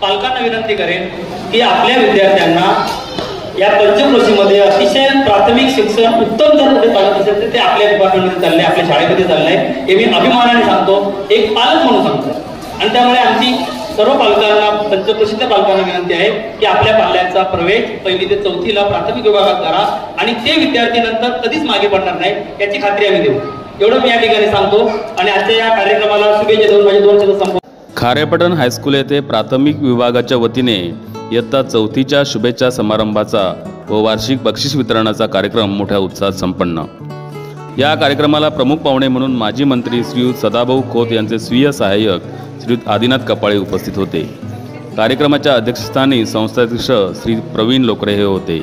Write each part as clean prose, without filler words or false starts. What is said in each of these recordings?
पालकांना विनंती करेन की आपल्या विद्यार्थ्यांना या पंचक्रोशीमध्ये अतिशय प्राथमिक शिक्षण उत्तम जर कुठे चालत असेल तर ते आपल्या डिपार्टमेंटमध्ये चाललंय, आपल्या शाळेमध्ये चाललंय, हे मी अभिमानाने सांगतो, एक पालक म्हणून सांगतो. आणि त्यामुळे आमची सर्व पालकांना, पंचक्रोशीच्या पालकांना विनंती आहे की आपल्या पाल्यांचा प्रवेश 1ली ते 4थीला प्राथमिक विभागात करा आणि ते विद्यार्थी नंतर कधीच मागे पडणार नाही याची खात्री आम्ही देऊ. एवढं मी या ठिकाणी सांगतो आणि आजच्या या कार्यक्रमाला शुभेच्छा देऊन माझे 2 शब्द संपवतो. खारेपाटण हायस्कूल येथे प्राथमिक विभागाच्या वतीने इयत्ता 4थीच्या शुभेच्छा समारंभाचा व वार्षिक बक्षीस वितरणाचा कार्यक्रम मोठ्या उत्साहात संपन्न. या कार्यक्रमाला प्रमुख पाहुणे म्हणून माजी मंत्री श्रीयुत सदाभाऊ खोत यांचे स्वीय सहाय्यक श्रीयुत आदिनाथ कपाळे उपस्थित होते. कार्यक्रमाच्या अध्यक्षस्थानी संस्थाध्यक्ष श्री प्रवीण लोकरे हे होते.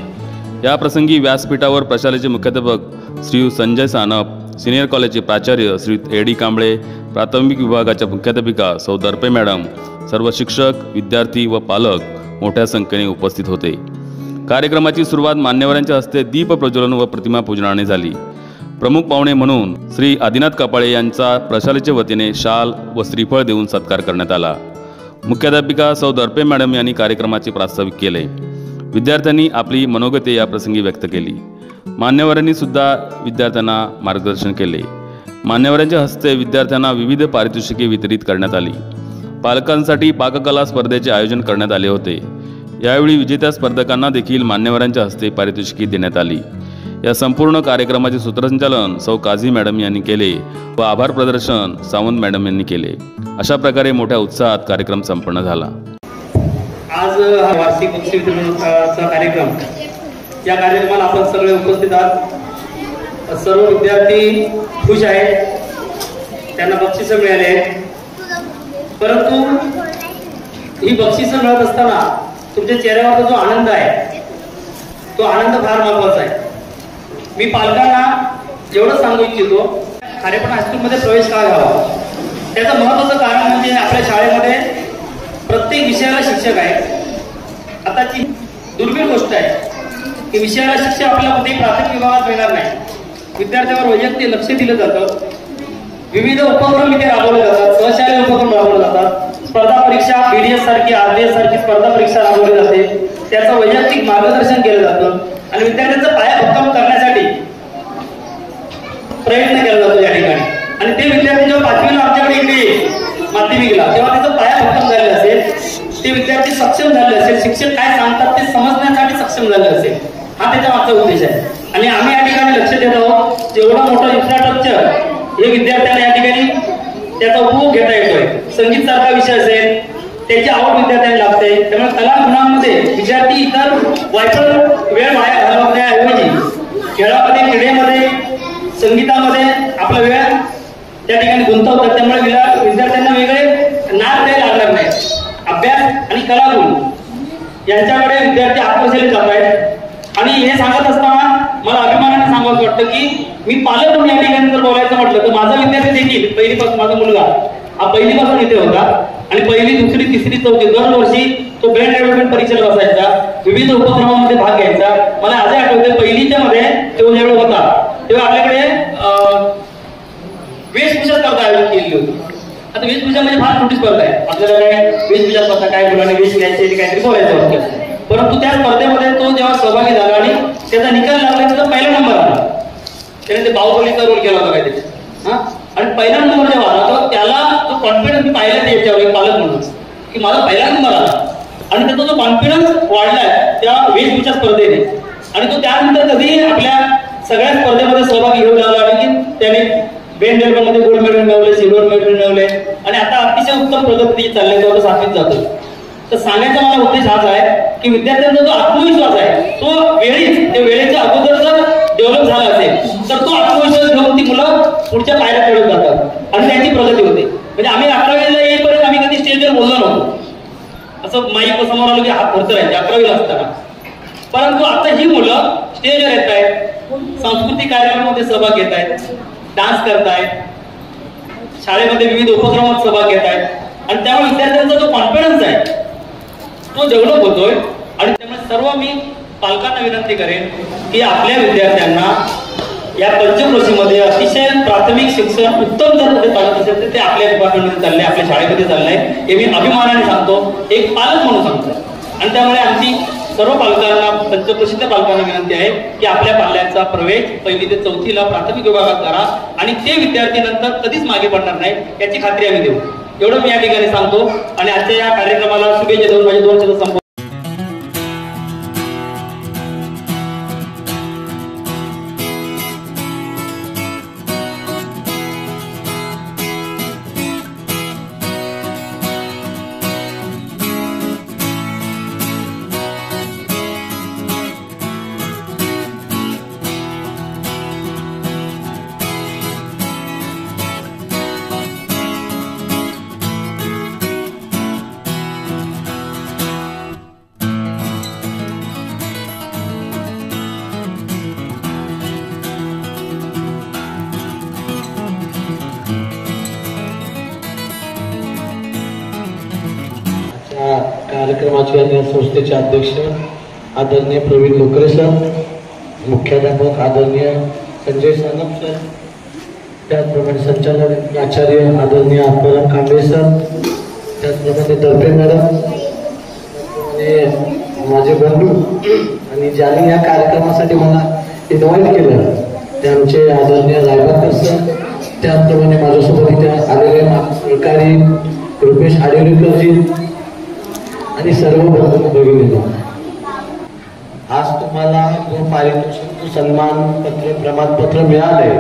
या प्रसंगी व्यासपीठावर प्रशालेचे मुख्याध्यापक श्रीयुत संजय सानप, सिनियर कॉलेजचे प्राचार्य श्रीयुत एडी कांबळे, प्राथमिक विभागाच्या मुख्याध्यापिका सौ दर्पे मॅडम, सर्व शिक्षक, विद्यार्थी व पालक मोठ्या संख्येने उपस्थित होते. कार्यक्रमाची सुरुवात मान्यवरांच्या हस्ते दीप प्रज्वलन व प्रतिमा पूजनाने झाली. प्रमुख पाहुणे म्हणून श्री आदिनाथ कपाळे यांचा प्रशालेच्या वतीने शाल व श्रीफळ देऊन सत्कार करण्यात आला. मुख्याध्यापिका सौ दर्पे मॅडम यांनी कार्यक्रमाचे प्रास्ताविक केले. विद्यार्थ्यांनी आपली मनोगते या प्रसंगी व्यक्त केली. मान्यवरांनी सुद्धा विद्यार्थ्यांना मार्गदर्शन केले. मान्यवरांच्या हस्ते विद्यार्थ्यांना विविध पारितोषिके वितरित करण्यात आली. पालकांसाठी पाककला स्पर्धेचे आयोजन करण्यात आले होते. यावेळी विजेत्या स्पर्धकांना देखील मान्यवरांच्या हस्ते पारितोषिके देण्यात आली. या संपूर्ण कार्यक्रमाचे सूत्रसंचालन सौ काझी मॅडम यांनी केले व आभार प्रदर्शन सावंत मॅडम यांनी केले. अशा प्रकारे मोठ्या उत्साहात कार्यक्रम संपन्न झाला. आज हा वार्षिक बक्षीस वितरणाचा कार्यक्रम, या कार्यक्रमाला आपण सगळे उपस्थित आहात. सर्व विद्यार्थी खुश आहेत, त्यांना बक्षीस मिळाले आहेत. परंतु ही बक्षीस मिळत असताना तुमच्या चेहऱ्यावरचा जो आनंद आहे तो आनंद फार महत्वाचा आहे. मी पालकांना एवढं सांगू इच्छितो, खारेपाटण हायस्कूलमध्ये प्रवेश का घ्यावा, त्याचं महत्वाचं कारण म्हणजे आपल्या शाळेमध्ये प्रत्येक विषयाला शिक्षक आहेत. आताची दुर्मिळ गोष्ट आहे की विषयाला शिक्षक आपल्याला कुठेही प्राथमिक विभागात मिळणार नाही. विद्यार्थ्यांवर वैयक्तिक लक्ष दिलं जातं, विविध उपक्रम इथे राबवले जातात, सहशालेय उपक्रम राबवले जातात, स्पर्धा परीक्षा BDS सारखी RDS सारखी स्पर्धा परीक्षा राबवली जाते, त्याचं वैयक्तिक मार्गदर्शन केलं जातं आणि विद्यार्थ्यांचा पायाभक्कम करण्यासाठी प्रयत्न केला जातो या ठिकाणी. आणि ते विद्यार्थी जेव्हा 5वीला आमच्याकडे इकडे माध्यमिकला तेव्हा त्याचा पायाभक्कम झाले असेल, ते विद्यार्थी सक्षम झाले असेल, शिक्षक काय सांगतात ते समजण्यासाठी सक्षम झाले असेल, हा त्याचा मागचा उद्देश आहे. आणि आम्ही या ठिकाणी लक्ष देत आहोत, जेवढा मोठा इन्फ्रास्ट्रक्चर हे विद्यार्थ्यांना या ठिकाणी त्याचा उपभोग घेता येतोय. संगीत सारखा विषय असेल, त्याची आवड विद्यार्थ्यांना लागते. त्यामुळे कला गुणांमध्ये विद्यार्थी इतर वायफळ वेळ वाया घालवण्याऐवजी खेळामध्ये, क्रीडेमध्ये, संगीतामध्ये आपला वेळ त्या ठिकाणी गुंतवतात. त्यामुळे विद्यार्थ्यांना वेगळे नाद द्यायला लागणार नाही. अभ्यास आणि कलागुण यांच्याकडे विद्यार्थी आत्मशैली जात आहेत. आणि हे सांगत असताना मला अभिमानाने सांगायचं वाटतं की मी पालक म्हणून या ठिकाणी जर बोलायचं म्हटलं तर माझा विद्यार्थी देखील पहिलीपासून, माझा मुलगा हा पहिलीपासून इथे होता आणि 1ली, 2री, 3री, 4थी दरवर्षी तो ब्रेन डेव्हलपमेंट परीक्षेला बसायचा, विविध उपक्रमामध्ये भाग घ्यायचा. मला आजही आठवते 1लीच्या मध्ये तो ज्यावेळी होता तेव्हा आपल्याकडे वेशभूषा स्पर्धा आयोजित केलेली होती. आता वेशभूषा म्हणजे फार मोठी स्पर्धा आहे. आपल्याला काय वेशभूषा स्पर्धा, काय मुलाने वेश घ्यायचे काहीतरी बोलायचं होतं. परंतु त्या स्पर्धेमध्ये तो जेव्हा सहभागी झाला आणि त्याचा निकाल लागला, त्याचा पहिला नंबर आला. त्याने ते बाहुबलीचा रोल केला होता काहीतरी. आणि पहिला नंबर जेव्हा आला तेव्हा त्याला जो कॉन्फिडन्स मी पाहिला त्याच्यावर एक पालक म्हणून की माझा पहिला नंबर आला आणि त्याचा जो कॉन्फिडन्स वाढलाय त्या वेशभूषा स्पर्धेने. आणि तो त्यानंतर कधी आपल्या सगळ्या स्पर्धेमध्ये सहभागी घेऊन आला आणि की त्याने ब्रेन डेव्हलपमेंटमध्ये गोल्ड मेडल मिळवले, सिल्वर मेडल मिळवले आणि आता अतिशय उत्तम प्रगती चालले, तो 7वीत जातो. तर सांगायचा मला उद्देश हाच आहे की विद्यार्थ्यांचा जो आत्मविश्वास आहे तो वेळेच्या अगोदर जर डेव्हलप झाला असेल तर तो आत्मविश्वास घेऊन ती मुलं पुढच्या पायऱ्या चढत जातात आणि त्यांची प्रगती होते. म्हणजे आम्ही 11वीला येईपर्यंत आम्ही कधी स्टेजवर बोललो नव्हतो, असं माईक समोर आलो की हात भरत राहायचे 11वीला असताना. परंतु आता ही मुलं स्टेजवर येत आहेत, सांस्कृतिक कार्यक्रमामध्ये सहभाग घेत आहेत, डान्स करतायत, शाळेमध्ये विविध उपक्रमात सहभाग घेत आहेत आणि त्यामुळे विद्यार्थ्यांचा जो कॉन्फिडन्स आहे तो डेव्हलप होतोय. आणि त्यामुळे सर्व मी पालकांना विनंती करेन की आपल्या विद्यार्थ्यांना या पंचक्रोशीमध्ये अतिशय प्राथमिक शिक्षण उत्तम जर कुठे चालत असेल तर ते आपल्या विभागामध्ये चाललंय, आपल्या शाळेमध्ये चाललंय, हे मी अभिमानाने सांगतो, एक पालक म्हणून सांगतो. आणि त्यामुळे आमची सर्व पालकांना, पंचक्रोशीच्या पालकांना विनंती आहे की आपल्या पाल्यांचा प्रवेश 1ली ते 4थीला प्राथमिक विभागात करा आणि ते विद्यार्थी नंतर कधीच मागे पडणार नाहीत याची खात्री आम्ही देऊ. एवढं मी या ठिकाणी सांगतो आणि आजच्या या कार्यक्रमाला शुभेच्छा देऊन माझे 2 शब्द संपवतो. कार्यक्रमाचे आणि संस्थेचे अध्यक्ष आदरणीय प्रवीण लोकरे सर, मुख्याध्यापक आदरणीय संजय सानप सर, त्याचप्रमाणे संचालक आचार्य आदरणीय आत्माराम कांबळे सर, त्याचप्रमाणे दर्पे मॅडम, त्याचप्रमाणे माझे बंधू आणि ज्यांनी या कार्यक्रमासाठी मला इन्व्हाइट केलं ते आमचे आदरणीय रायबाकर सर, त्याचप्रमाणे माझ्यासोबत इथे आलेले सरकारी रुपेश आडेवलीकरजी आणि सर्व भगिनींनो, आज तुम्हाला जो पारितोषिक, सन्मान पत्र, प्रमाणपत्र मिळाले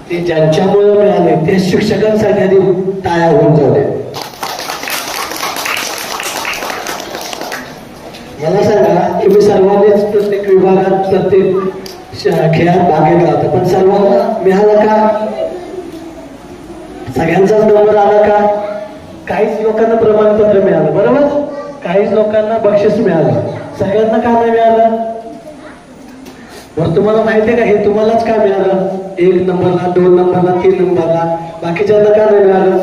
ते ज्यांच्यामुळे मिळाले ते शिक्षकांसाठी आधी टाळ्या होऊन जाऊ. मला सांगा, तुम्ही सर्वांनीच प्रत्येक विभागात, प्रत्येक खेळात भाग घेतला होता, पण सर्वांना मिळाला का? सगळ्यांचाच नंबर आला का? काहीच लोकांना प्रमाणपत्र मिळालं, बरोबर? काहीच लोकांना बक्षीस मिळालं, सगळ्यांना का नाही मिळालं? बरं, तुम्हाला माहिती आहे का हे तुम्हालाच का मिळालं? 1 नंबरला, 2 नंबरला, 3 नंबरला, बाकीच्यांना का नाही मिळालं?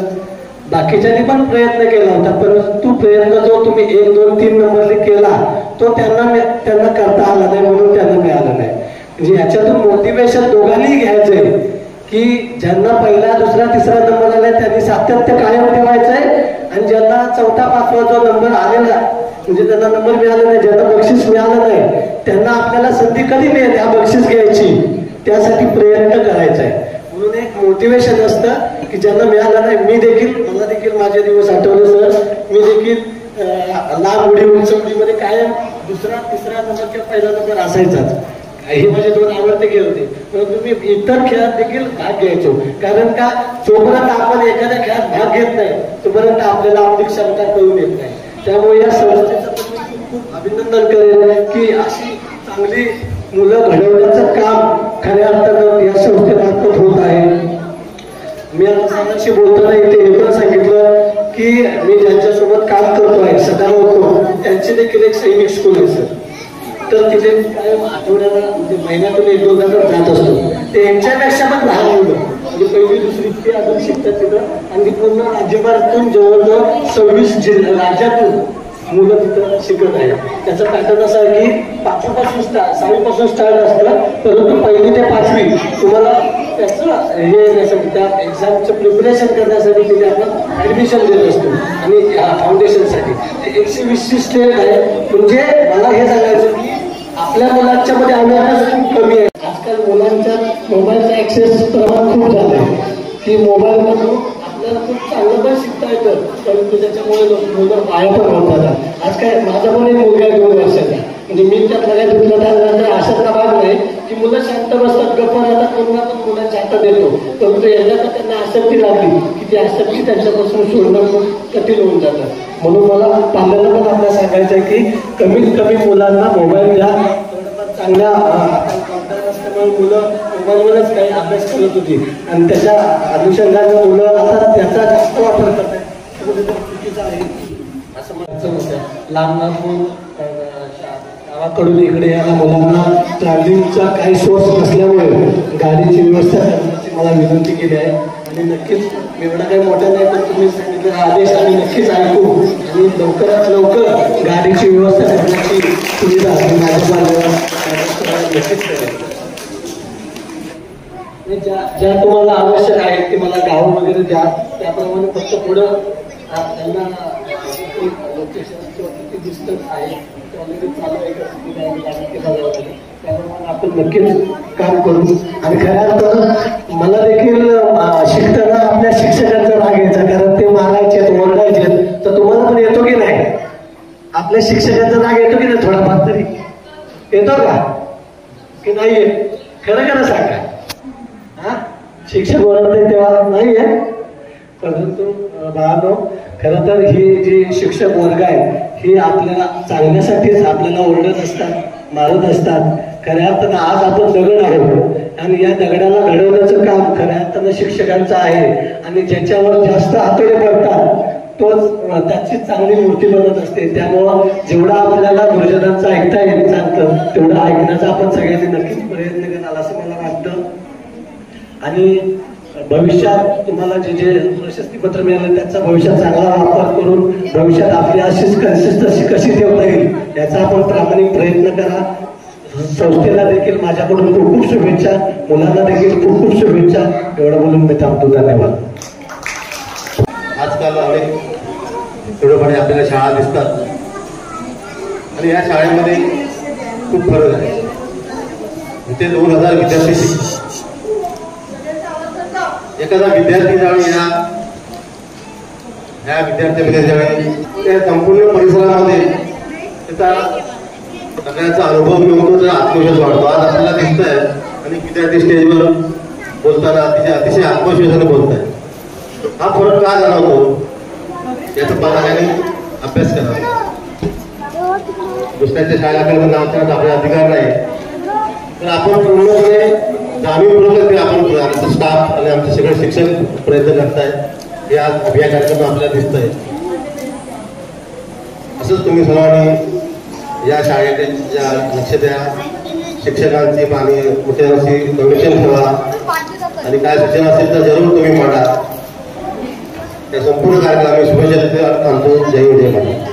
बाकीच्यांनी पण प्रयत्न केला होता, परंतु प्रयत्न जो तुम्ही 1, 2, 3 नंबरने केला तो त्यांना करता आला नाही, म्हणून त्यांना मिळालं नाही. म्हणजे याच्यातून मोटिवेशन दोघांनीही घ्यायचंय की ज्यांना पहिला, दुसरा, तिसरा नंबर आलाय त्यांनी सातत्य कायम ठेवायचंय आणि ज्यांना 4था, 5वा जो नंबर आलेला, म्हणजे त्यांना नंबर मिळाला नाही, ज्यांना बक्षीस मिळालं नाही, त्यांना आपल्याला संधी कधी मिळेल त्या बक्षीस घ्यायची, त्यासाठी प्रयत्न करायचा आहे. म्हणून एक मोटिवेशन असतं की ज्यांना मिळालं नाही, मला देखील माझे दिवस आठवले सर, मी देखील लांब उडी, उंच उडीमध्ये कायम 2रा, 3रा नंबर किंवा पहिला नंबर असायचाच. हे माझे 2 आवडते खेळ होते, परंतु मी इतर खेळात देखील भाग घ्यायचो. कारण का, जोपर्यंत आपण एखाद्या खेळात भाग घेत नाही तोपर्यंत आपल्याला आपली क्षमता कळून येत नाही. त्यामुळे या संस्थेचं खूप खूप अभिनंदन करेन की अशी चांगली मुलं घडवण्याचं काम खऱ्या अर्थानं या संस्थेमार्फत होत आहे. मी आता सरांशी बोलताना इथे हे पण सांगितलं की मी ज्यांच्यासोबत काम करतो आहे, सदा होतो, त्यांची देखील एक सैनिक स्कूल आहे सर. तर तिथे कायम आठवड्याला, म्हणजे महिन्यातून 1-2दा जात असतो. ते यांच्यापेक्षा पण लहान मुलं, म्हणजे 1ली, 2री ते अजून शिकतात तिथं, आणि पूर्ण राज्यभरातून जवळजवळ 26 राज्यातून मुलं तिथं शिकत आहेत. त्याचा पॅटर्न असा आहे की 5वीपासून 6वीपासून स्टार्ट असतं, परंतु 1ली ते 5वी तुम्हाला त्याचं हे येण्यासाठी, त्या एक्झामचं प्रिपरेशन करण्यासाठी तिथे आपण ऍडमिशन देत असतो. आणि फाउंडेशनसाठी 120 स्टेप आहे. म्हणजे मला हे सांगायचं की आपल्या मुलांच्या मध्ये अवेअरनेस खूप कमी आहे. आजकाल मुलांच्या मोबाईलचा ऍक्सेस प्रमाण खूप झालं आहे की मोबाईलमधून आपल्याला खूप चांगलं पण शिकता येतं, परंतु त्याच्यामुळे मुलं वाया पण होतात. आज काय, माझा पण एक मुलगा आहे 2 वर्षाचा, म्हणजे मी त्यातला काय तुमच्या अशातला भाग नाही की मुलं शांत बसतात, गप्पा राहतात, कोणा पण मुलांच्या हातात देतो, परंतु एकदा तर त्यांना आसक्ती लागली की ती आसक्ती त्यांच्यापासून सोडणं खूप कठीण होऊन जातं. म्हणून मला पाल्यांना पण आपल्याला सांगायचं आहे की कमीत कमी मुलांना मोबाईल द्या. चांगल्या असल्यामुळे मुलं मोबाईलवरच काही अभ्यास करत होती आणि त्याच्या अनुषंगाने मुलं आता त्याचा जास्त वापर करतात, चुकीचं आहे असं म्हणायचं होतं. लांब लांबून गावाकडून इकडे यायला मुलांना ट्रॅव्हलिंगचा काही सोर्स नसल्यामुळे गाडीची व्यवस्था करण्याची मला विनंती केली आहे. आणि नक्कीच एवढा काही मोठा नाही, पण तुम्ही सांगितलेला आदेश आम्ही नक्कीच ऐकू आणि लवकरात लवकर गाडीची व्यवस्था करण्याची सुविधा माझ्या नक्कीच करेल. ज्या तुम्हाला आवश्यक आहे ते मला गाव वगैरे द्या, त्याप्रमाणे फक्त पुढं त्यांना लोकेशन किंवा किती डिस्टन्स आहे ऑलरेडी चालू आहे त्याप्रमाणे आपण नक्कीच काम करू. आणि खऱ्या अर्थानं मला देखील शिकताना आपल्या शिक्षकांचा राग यायचा, कारण ते मारायचे ओरडायचे. तर तुम्हाला पण येतो की नाही? आपल्या शिक्षकांचा राग येतो की नाही? थोडाफार तरी येतो का की नाही येत? खरं खरं सांगा. शिक्षक ओरडते तेव्हा नाही आहे, परंतु बाळांनो खरं तर ही जी शिक्षक वर्ग आहे ही आपल्याला चांगल्यासाठीच आपल्याला ओरडत असतात, मारत असतात. खऱ्या अर्थानं आज आपण दगड आहोत आणि या दगडाला घडवण्याचं काम खऱ्या अर्थानं शिक्षकांचं आहे. आणि ज्याच्यावर जास्त हातोडे पडतात तोच त्याची चांगली मूर्ती बनत असते. त्यामुळं जेवढं आपल्याला गुरुजनांचं ऐकता येईल चालतं तेवढं ऐकण्याचा आपण सगळ्यांनी नक्कीच प्रयत्न कराल असं मला वाटतं. आणि भविष्यात तुम्हाला जे जे प्रशस्तीपत्र मिळालं त्याचा भविष्यात चांगला वापर करून भविष्यात आपली अशीच कन्सिस्टन्सी कशी ठेवता येईल याचा आपण प्रामाणिक प्रयत्न करा. संस्थेला देखील माझ्याकडून खूप खूप शुभेच्छा, मुलांना देखील खूप खूप शुभेच्छा. एवढं बोलून मी थांबतो. धन्यवाद. आजकाल अनेक थोडंफार आपल्याला शाळा दिसतात आणि या शाळेमध्ये खूप फरक आहे. इथे 2000 विद्यार्थी शिकतात. एखादा विद्यार्थी ज्यावेळी ह्या विद्यार्थ्यामध्ये ज्यावेळी त्या संपूर्ण परिसरामध्ये त्याचा सगळ्याचा अनुभव मिळतो, त्याचा आत्मविश्वास वाढतो. आज आपल्याला दिसतंय अनेक विद्यार्थी स्टेजवर बोलताना अतिशय आत्मविश्वासाने बोलत आहेत. हा फरक का जाणवतो याचा पालकांनी अभ्यास करावा. दुसऱ्याच्या शाळेला नाव करण्याचा आपला अधिकार नाही, तर आपण पूर्णपणे जाणीवपूर्वक ते आपण आमचा स्टाफ आणि आमचे सगळे शिक्षक प्रयत्न करतायत. हे आज या कार्यक्रम आपल्याला दिसतंय. असंच तुम्ही सर्वांनी या शाळेचे लक्ष द्या. शिक्षकांची आणि मोठ्या डोनेशन ठेवा आणि काय सूचना असेल तर जरूर तुम्ही मांडा. या संपूर्ण कार्यक्रमाला शुभेच्छा देतो. थांबतो. जय हिंद, जय महाराष्ट्र.